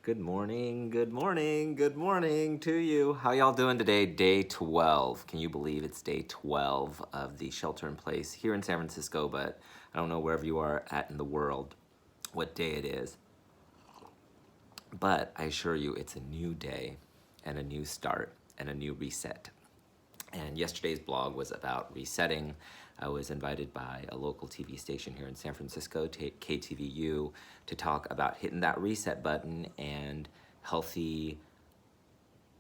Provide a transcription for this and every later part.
Good morning, good morning, good morning to you. How y'all doing today? Day 12. Can you believe it's day 12 of the shelter in place here in San Francisco, but I don't know wherever you are at in the world what day it is. But I assure you it's a new day and a new start and a new reset. And yesterday's blog was about resetting. I was invited by a local TV station here in San Francisco, KTVU, to talk about hitting that reset button and healthy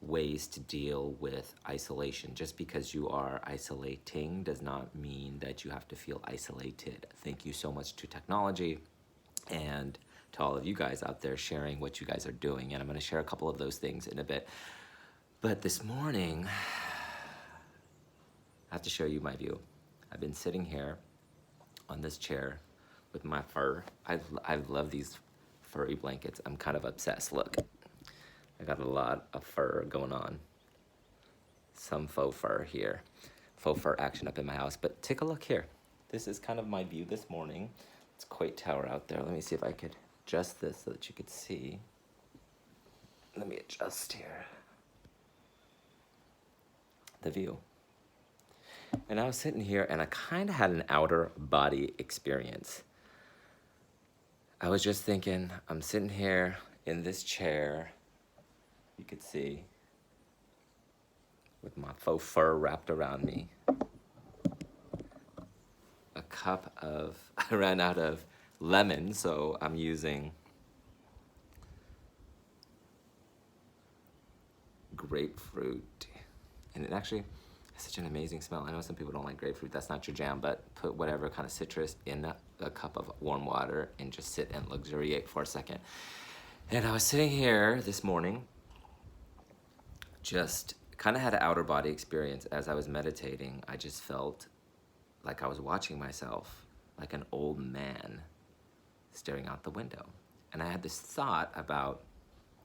ways to deal with isolation. Just because you are isolating does not mean that you have to feel isolated. Thank you so much to technology and to all of you guys out there sharing what you guys are doing. And I'm going to share a couple of those things in a bit. But this morning, I have to show you my view. I've been sitting here on this chair with my fur. I love these furry blankets. I'm kind of obsessed. Look, I got a lot of fur going on. Some faux fur here. Faux fur action up in my house. But take a look here. This is kind of my view this morning. It's quite tower out there. Let me see if I could adjust this so that you could see. Let me adjust here. The view. And I was sitting here and I kind of had an outer body experience. I was just thinking, I'm sitting here in this chair, you could see, with my faux fur wrapped around me. A cup of, I ran out of lemon, so I'm using grapefruit. And it actually, such an amazing smell. I know some people don't like grapefruit, that's not your jam, but put whatever kind of citrus in a cup of warm water and just sit and luxuriate for a second. And I was sitting here this morning, just kind of had an outer body experience as I was meditating. I just felt like I was watching myself like an old man staring out the window. And I had this thought about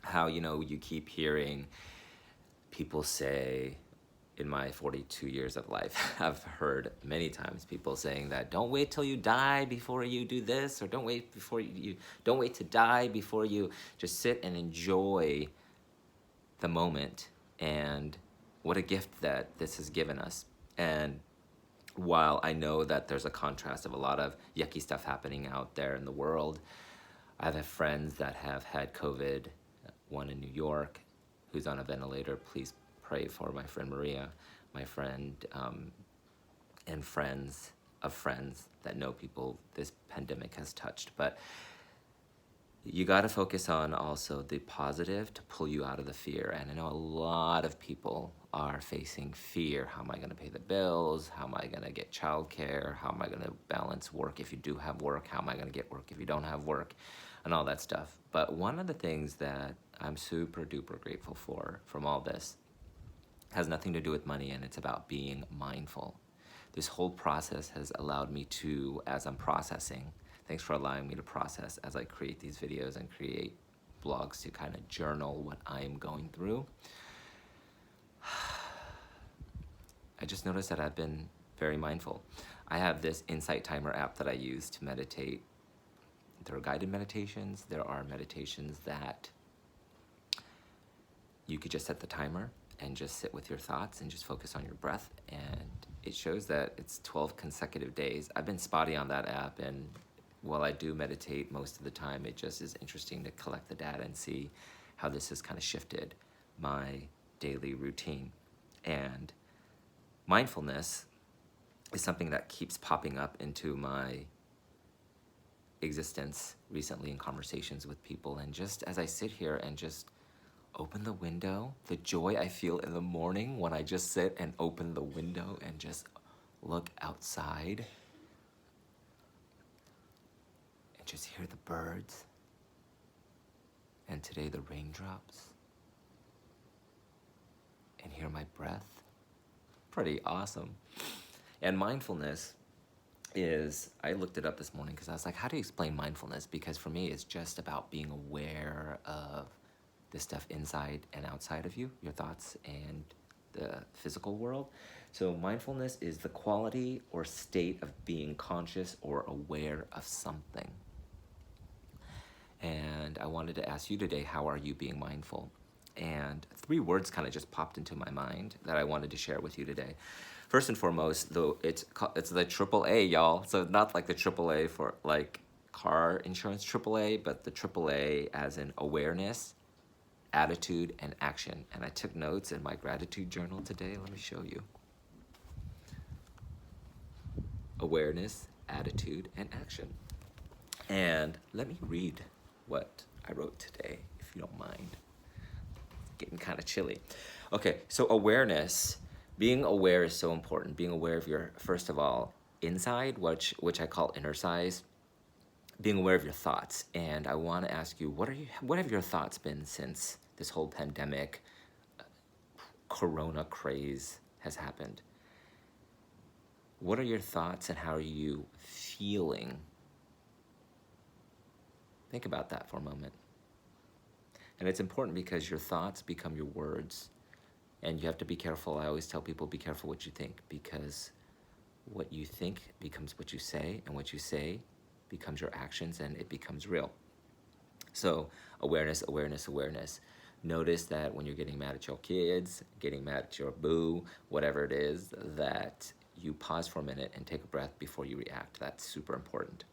how, you keep hearing people say, in my 42 years of life, I've heard many times people saying that don't wait till you die before you do this, or don't wait to die before you just sit and enjoy the moment. And what a gift that this has given us. And while I know that there's a contrast of a lot of yucky stuff happening out there in the world, I have friends that have had COVID, one in New York who's on a ventilator. Please pray for my friend Maria, my friend, and friends of friends that know people this pandemic has touched. But you got to focus on also the positive to pull you out of the fear. And I know a lot of people are facing fear. How am I going to pay the bills? How am I going to get childcare? How am I going to balance work if you do have work? How am I going to get work if you don't have work? And all that stuff. But one of the things that I'm super duper grateful for from all this has nothing to do with money, and it's about being mindful. This whole process has allowed me to, as I'm processing, thanks for allowing me to process as I create these videos and create blogs to kind of journal what I'm going through. I just noticed that I've been very mindful. I have this Insight Timer app that I use to meditate. There are guided meditations. There are meditations that you could just set the timer and just sit with your thoughts and just focus on your breath. And it shows that it's 12 consecutive days. I've been spotty on that app, and while I do meditate most of the time, it just is interesting to collect the data and see how this has kind of shifted my daily routine. And mindfulness is something that keeps popping up into my existence recently in conversations with people. And just as I sit here and just open the window, the joy I feel in the morning when I just sit and open the window and just look outside and just hear the birds, and today the raindrops, and hear my breath. Pretty awesome. And mindfulness is, I looked it up this morning because I was like, how do you explain mindfulness? Because for me, it's just about being aware of the stuff inside and outside of you, your thoughts and the physical world. So mindfulness is the quality or state of being conscious or aware of something. And I wanted to ask you today, how are you being mindful? And three words kind of just popped into my mind that I wanted to share with you today. First and foremost, though, it's the AAA, y'all. So not like the AAA for like car insurance AAA, but the AAA as in awareness, attitude, and action. And I took notes in my gratitude journal today. Let me show you. Awareness, attitude, and action. And let me read what I wrote today, if you don't mind. It's getting kind of chilly. Okay, so awareness, being aware is so important. Being aware of your, first of all, inside, which I call inner size, being aware of your thoughts. And I want to ask you, what have your thoughts been since this whole pandemic, corona craze has happened? What are your thoughts and how are you feeling? Think about that for a moment. And it's important because your thoughts become your words. And you have to be careful. I always tell people, be careful what you think, because what you think becomes what you say, and what you say becomes your actions, and it becomes real. So awareness, awareness, awareness. Notice that when you're getting mad at your kids, getting mad at your boo, whatever it is, that you pause for a minute and take a breath before you react. That's super important.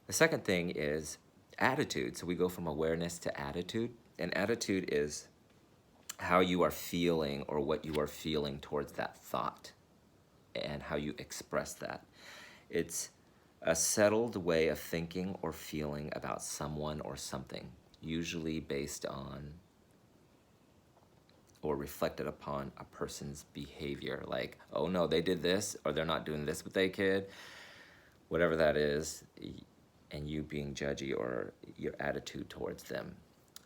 The second thing is attitude. So we go from awareness to attitude. And attitude is how you are feeling or what you are feeling towards that thought and how you express that. It's a settled way of thinking or feeling about someone or something, usually based on or reflected upon a person's behavior. Like, oh no, they did this, or they're not doing this with their kid, whatever that is, and you being judgy or your attitude towards them.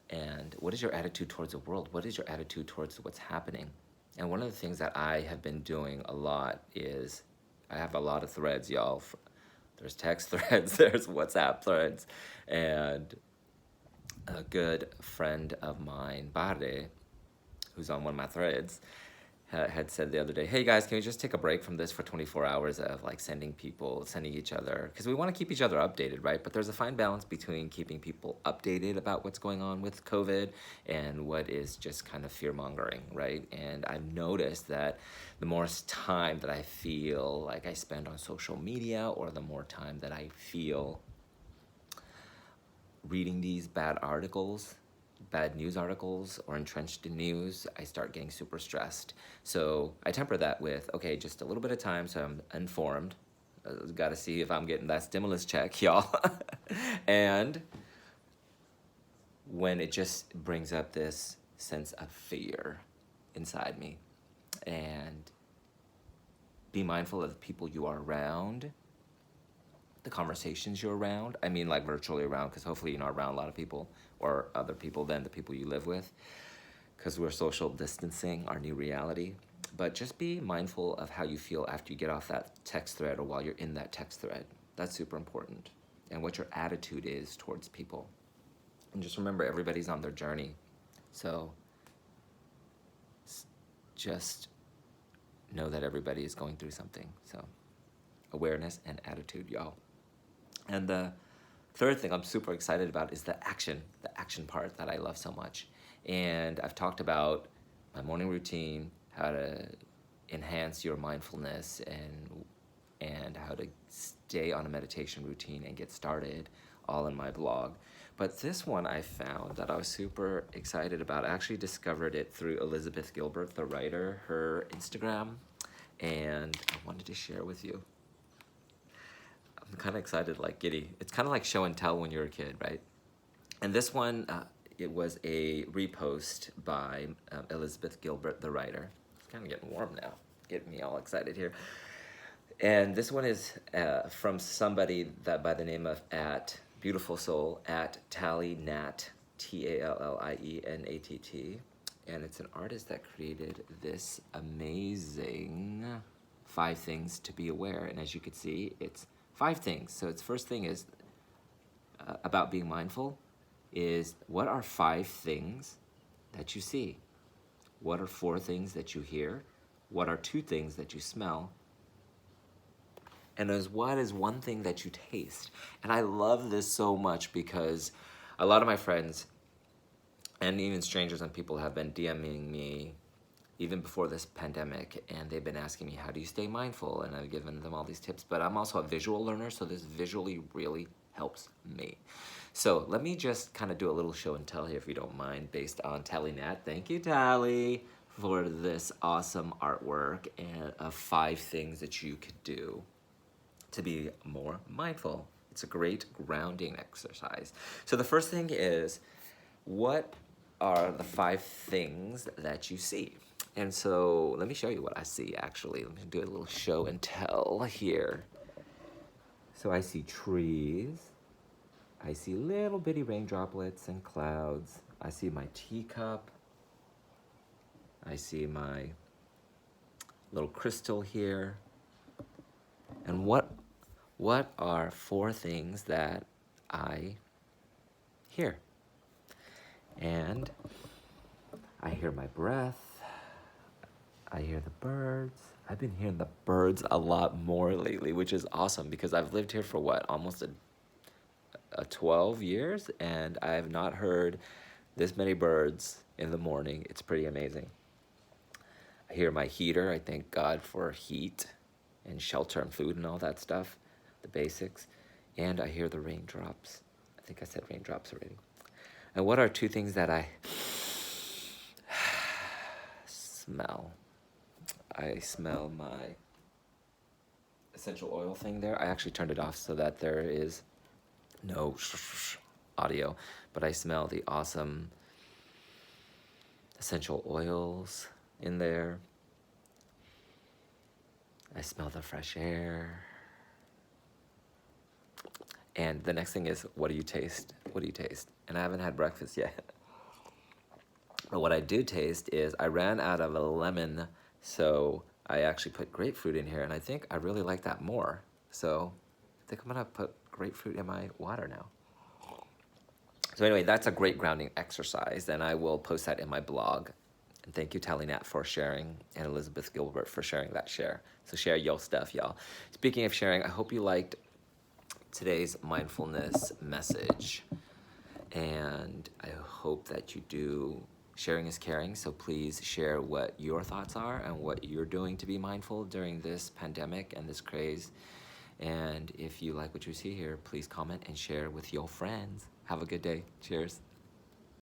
And what is your attitude towards the world? What is your attitude towards what's happening? And one of the things that I have been doing a lot is, I have a lot of threads, y'all. There's text threads, there's WhatsApp threads, and a good friend of mine, Barre, who's on one of my threads, had said the other day, hey guys, can we just take a break from this for 24 hours of like sending each other, because we want to keep each other updated, right? But there's a fine balance between keeping people updated about what's going on with COVID and what is just kind of fear-mongering, right? And I've noticed that the more time that I feel like I spend on social media, or the more time that I feel reading these bad news articles or entrenched in news, I start getting super stressed. So I temper that with, okay, just a little bit of time so I'm informed. Got to see if I'm getting that stimulus check, y'all. And when it just brings up this sense of fear inside me, and be mindful of the people you are around, the conversations you're around. I mean, like virtually around, because hopefully you're not around a lot of people or other people than the people you live with, because we're social distancing, our new reality. But just be mindful of how you feel after you get off that text thread or while you're in that text thread. That's super important. And what your attitude is towards people. And just remember, everybody's on their journey. So just know that everybody is going through something. So awareness and attitude, y'all. And the third thing I'm super excited about is the action part that I love so much. And I've talked about my morning routine, how to enhance your mindfulness, and how to stay on a meditation routine and get started, all in my blog. But this one I found that I was super excited about. I actually discovered it through Elizabeth Gilbert, the writer, her Instagram, and I wanted to share with you. I'm kind of excited, like giddy. It's kind of like show and tell when you're a kid, right? And this one, it was a repost by Elizabeth Gilbert, the writer. It's kind of getting warm now, getting me all excited here. And this one is from somebody that by the name of Beautiful Soul, @TallyNatt, TallienAtt. And it's an artist that created this amazing 5 things to be aware. And as you can see, it's 5 things. So its first thing is about being mindful is, what are 5 things that you see? What are 4 things that you hear? What are 2 things that you smell? And what is 1 thing that you taste? And I love this so much because A lot of my friends and even strangers and people have been DMing me even before this pandemic, and they've been asking me, how do you stay mindful? And I've given them all these tips, but I'm also a visual learner, so this visually really helps me. So let me just kind of do a little show and tell here, if you don't mind, based on Tally Nat. Thank you, Tally, for this awesome artwork and of 5 things that you could do to be more mindful. It's a great grounding exercise. So the first thing is, what are the 5 things that you see? And so let me show you what I see, actually. Let me do a little show and tell here. So I see trees. I see little bitty rain droplets and clouds. I see my teacup. I see my little crystal here. And what are 4 things that I hear? And I hear my breath. I hear the birds. I've been hearing the birds a lot more lately, which is awesome because I've lived here for what, almost a 12 years, and I have not heard this many birds in the morning. It's pretty amazing. I hear my heater. I thank God for heat and shelter and food and all that stuff, the basics. And I hear the raindrops. I think I said raindrops already. And what are 2 things that I smell? I smell my essential oil thing there. I actually turned it off so that there is no audio, but I smell the awesome essential oils in there. I smell the fresh air. And the next thing is, what do you taste? What do you taste? And I haven't had breakfast yet. But what I do taste is, I ran out of a lemon, so I actually put grapefruit in here, and I think I really like that more. So I think I'm gonna put grapefruit in my water now. So anyway, that's a great grounding exercise, and I will post that in my blog. And thank you, Tally Nat, for sharing, and Elizabeth Gilbert for sharing that share. So share your stuff, y'all. Speaking of sharing, I hope you liked today's mindfulness message, and I hope that you do. Sharing is caring, so please share what your thoughts are and what you're doing to be mindful during this pandemic and this craze. And if you like what you see here, please comment and share with your friends. Have a good day. Cheers.